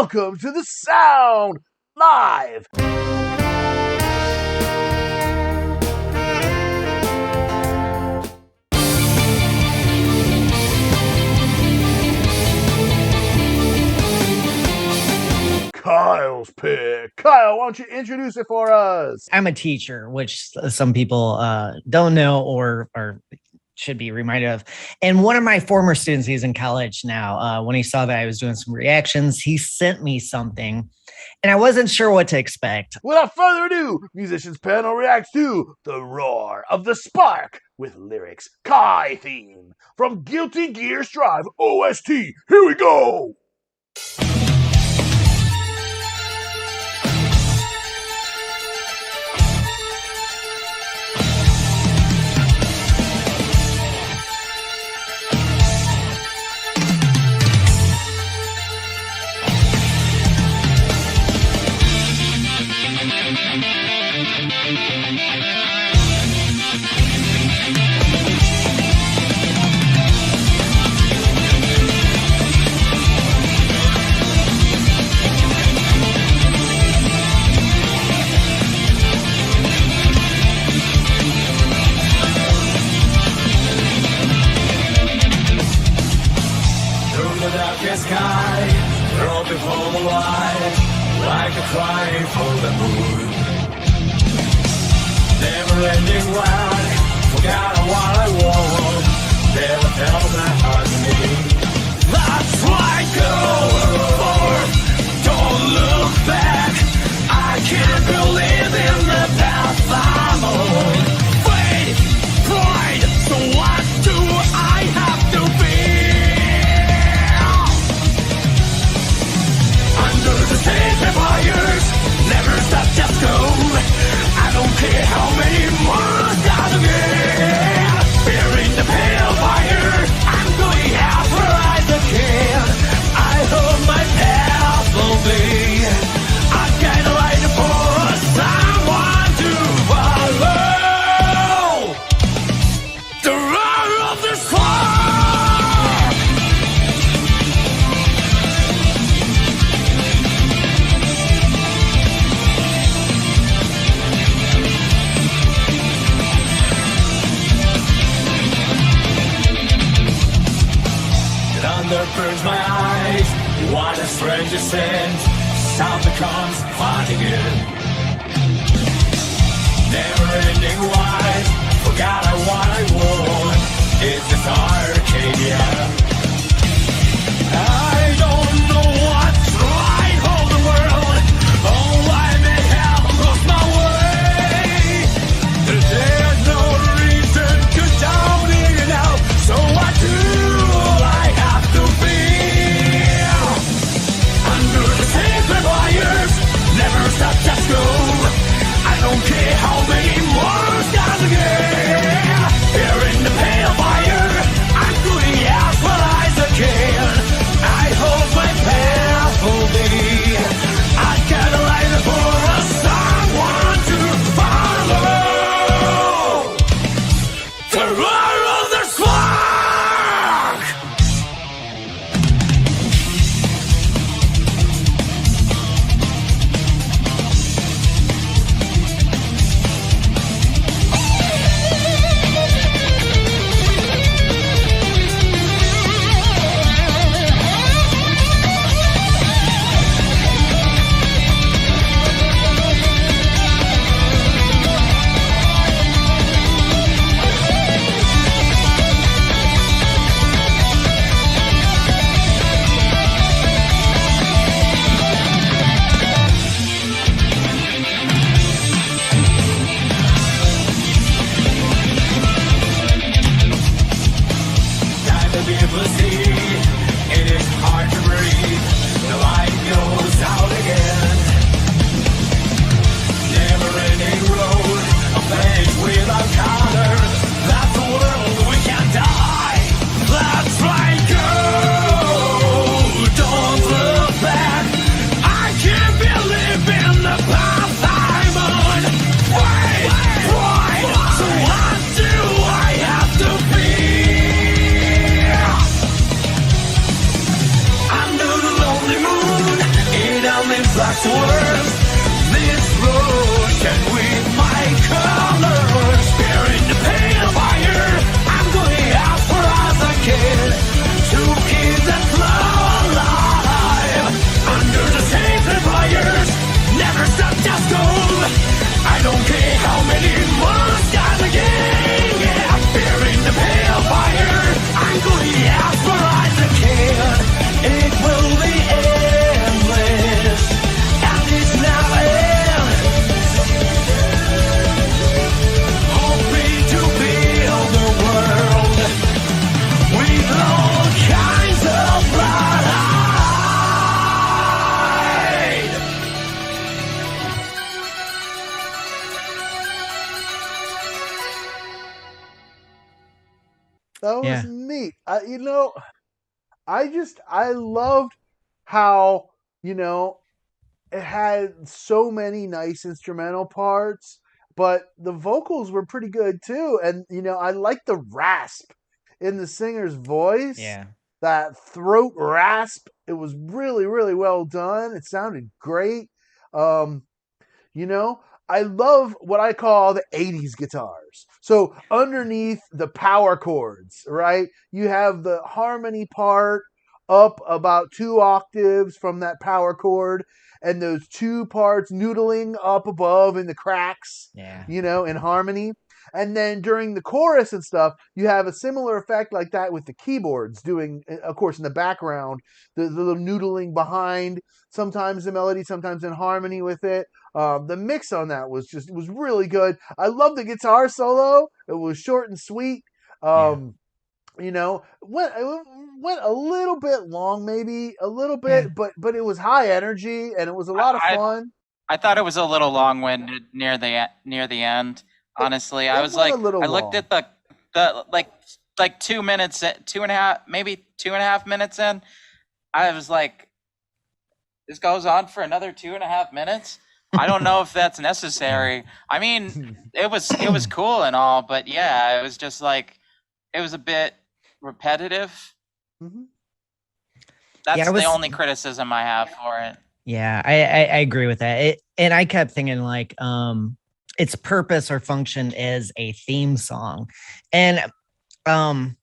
Welcome to the Sound Live. Kyle's pick. Kyle, why don't you introduce it for us? I'm a teacher, which some people don't know or should be reminded of. And one of my former students, he's in college now, when he saw that I was doing some reactions, he sent me something and I wasn't sure what to expect. Without further ado, Musicians Panel reacts to The Roar of the Spark with lyrics Kai theme from Guilty Gear Strive OST. Here we go. Sky, throw before the light, like a cry for the moon. Never-ending wild, forgot what I want, never felt my heart to me. That's right, go forward, don't look back. I can't believe in the path I'm on. Faith, pride, so what do I have to be? The same fires, never stop, just go. I don't care how many more gotta get. Fearing the pale fire, I'm going out where I can. I hope my path will be. I can't wait for someone to follow. The roar of the spark. Thunder burns my eyes. What a strange ascent. Sound becomes fun again. Never-ending wise. Forgot what I want. It's this Arcadia. I don't know what's right for the world. Oh, I may have lost my way. There's no reason to down it out. So I do. Never stop, just go. I don't care how many more stars again. Here in the pale fire, I'm going out for eyes again. I hope my path will be. I gotta light for a someone to follow. The roar of the spark. life's worth. This road can weave my colors. Bearing the pain of fire, I'm going out for as a kid. To keep the flow alive. Under the sacred fires, never stop, just go. I don't care how many more stars again. Yeah, bearing the pain of fire, I'm going out for as a kid. It will be endless, and it's now end. Hoping to build the world with all kinds of pride. That was Yeah. neat. I loved how, it had so many nice instrumental parts, but the vocals were pretty good too. And, I like the rasp in the singer's voice. Yeah. That throat rasp. It was really, really well done. It sounded great. I love what I call the 80s guitars. So underneath the power chords, right? You have the harmony part up about 2 octaves from that power chord, and those 2 parts noodling up above in the cracks, Yeah. in harmony. And then during the chorus and stuff, you have a similar effect like that with the keyboards doing, of course, in the background, the little noodling behind, sometimes the melody, sometimes in harmony with it. The mix on that was really good. I love the guitar solo. It was short and sweet. Went a little bit long, maybe a little bit, but it was high energy and it was a lot of fun. I thought it was a little long-winded near the end. Honestly, I was like, I looked at the like 2 minutes, 2.5, maybe 2.5 minutes in. I was like, this goes on for another 2.5 minutes. I don't know if that's necessary. I mean, it was cool and all, but yeah, it was just like, it was a bit repetitive. Mm-hmm. That's the only criticism I have for it. Yeah, I agree with that. And I kept thinking like, its purpose or function is a theme song, and following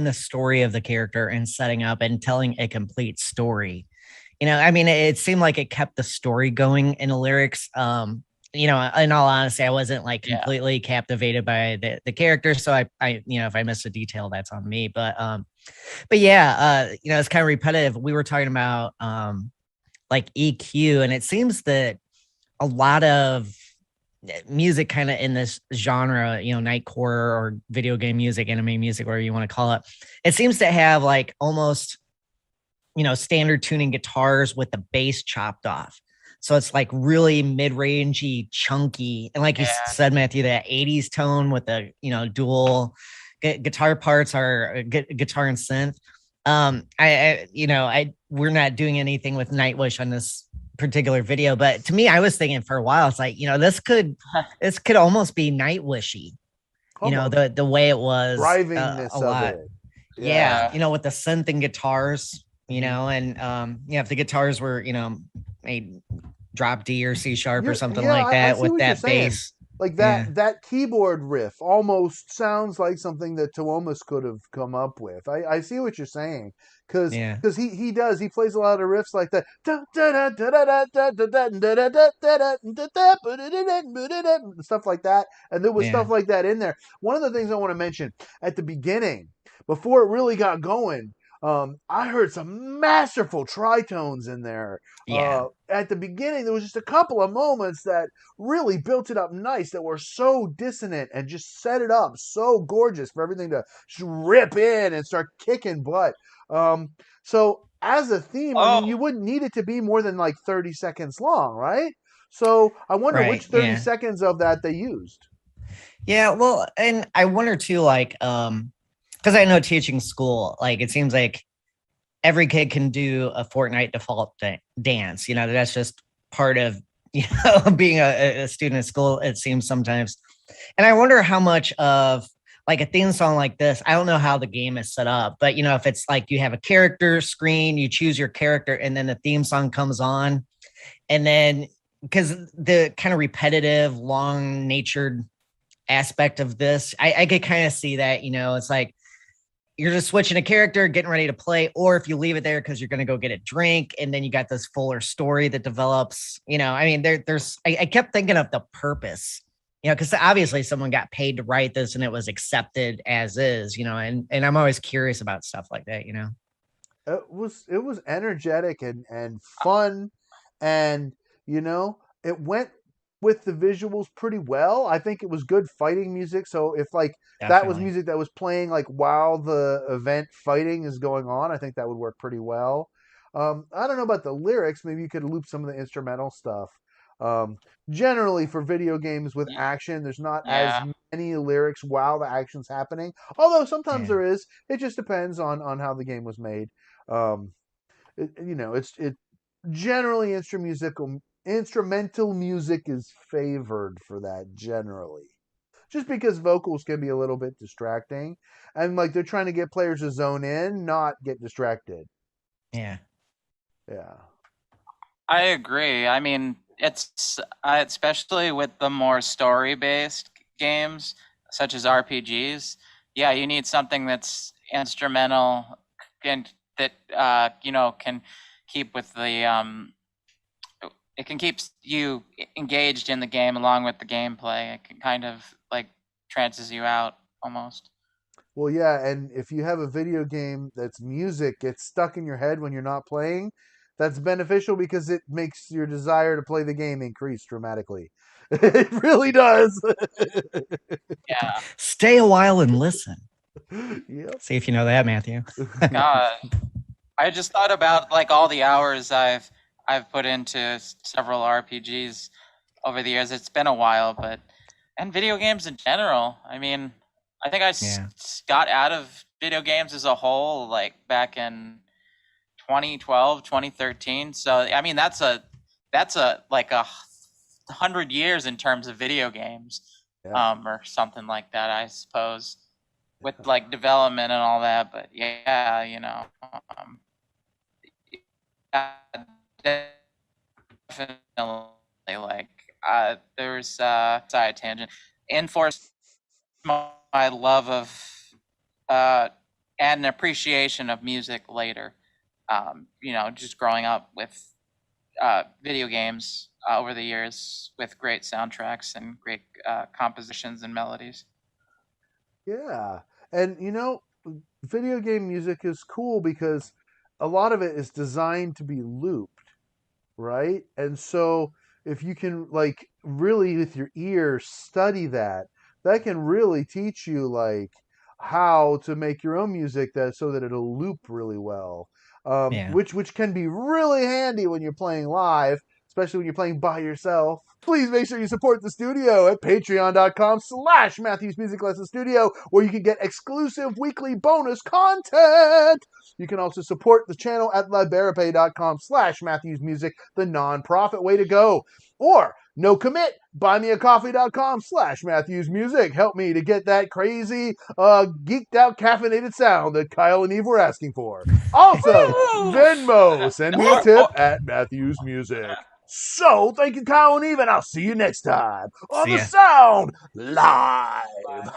the story of the character and setting up and telling a complete story. It seemed like it kept the story going in the lyrics. In all honesty, I wasn't like completely captivated by the character, so I if I missed a detail, that's on me. But yeah, it's kind of repetitive. We were talking about like EQ, and it seems that a lot of music kind of in this genre, nightcore or video game music, anime music, whatever you want to call it, it seems to have like almost, standard tuning guitars with the bass chopped off. So it's like really mid-rangey, chunky. And like you said, Matthew, that 80s tone with the, dual guitar parts are guitar and synth. We're not doing anything with Nightwish on this particular video, but to me, I was thinking for a while, it's like, this could almost be Nightwishy, the way it was drivingness a lot. Of it. Yeah. With the synth and guitars, and if the guitars were, a drop D or C sharp or something like that with that bass. Like that keyboard riff almost sounds like something that Tuomas could have come up with. I see what you're saying, because he plays a lot of riffs like that, stuff like that, and there was stuff like that in there. One of the things I want to mention at the beginning, before it really got going, I heard some masterful tritones in there. At the beginning, there was just a couple of moments that really built it up nice, that were so dissonant and just set it up so gorgeous for everything to just rip in and start kicking butt. So as a theme, I mean, you wouldn't need it to be more than like 30 seconds long, right? So I wonder which 30 seconds of that they used. Yeah, well, and I wonder too, like, because I know teaching school, like it seems like every kid can do a Fortnite default dance. That's just part of being a student at school, it seems sometimes. And I wonder how much of like a theme song like this, I don't know how the game is set up, but you know, if it's like you have a character screen, you choose your character, and then the theme song comes on, and then because the kind of repetitive, long natured aspect of this, I could kind of see that, you know, it's like you're just switching a character, getting ready to play, or if you leave it there because you're going to go get a drink, and then you got this fuller story that develops. You know, I mean, I kept thinking of the purpose, you know, because obviously someone got paid to write this and it was accepted as is, you know, and I'm always curious about stuff like that, you know. It was energetic and fun, and you know, it went with the visuals pretty well. I think it was good fighting music. So if like that was Definitely. music that was playing like while the event fighting is going on, I think that would work pretty well. I don't know about the lyrics. Maybe you could loop some of the instrumental stuff. Um, Generally, for video games with action, there's not as Yeah. many lyrics while the action's happening. Although sometimes Yeah. there is. It just depends on how the game was made. Um, you know, it generally instrumental music is favored for that generally, just because vocals can be a little bit distracting, and like they're trying to get players to zone in, not get distracted. Yeah. Yeah. I agree. I mean, it's especially with the more story-based games such as RPGs. Yeah, you need something that's instrumental and that you know, can keep with the it can keep you engaged in the game along with the gameplay. It can kind of like trances you out almost. Well, yeah, and if you have a video game that's music gets stuck in your head when you're not playing, that's beneficial because it makes your desire to play the game increase dramatically. It really does. Yeah. Stay a while and listen. Yep. See if you know that, Matthew. God, I just thought about like all the hours I've put into several RPGs over the years. It's been a while, but and video games in general. I mean, I think I got out of video games as a whole like back in 2012, 2013. So I mean, that's a like 100 years in terms of video games, or something like that, I suppose, with like development and all that. But yeah, you know, definitely like there's side tangent enforce my love of and appreciation of music later. You know, just growing up with video games over the years with great soundtracks and great compositions and melodies. Yeah. And you know, video game music is cool because a lot of it is designed to be looped, right? And so if you can like really with your ear study that, that can really teach you like how to make your own music that so that it'll loop really well. Yeah. Which can be really handy when you're playing live, especially when you're playing by yourself. Please make sure you support the studio at patreon.com/Matthews Music Lesson Studio, where you can get exclusive weekly bonus content. You can also support the channel at liberapay.com/Matthews Music, the non-profit way to go. Or no commit, buymeacoffee.com/Matthews Music. Help me to get that crazy, geeked out caffeinated sound that Kyle and Eve were asking for. Also, Venmo, send me a tip at Matthews Music. So, thank you, Kyle and Eve, and I'll see you next time on See the ya. Sound Live.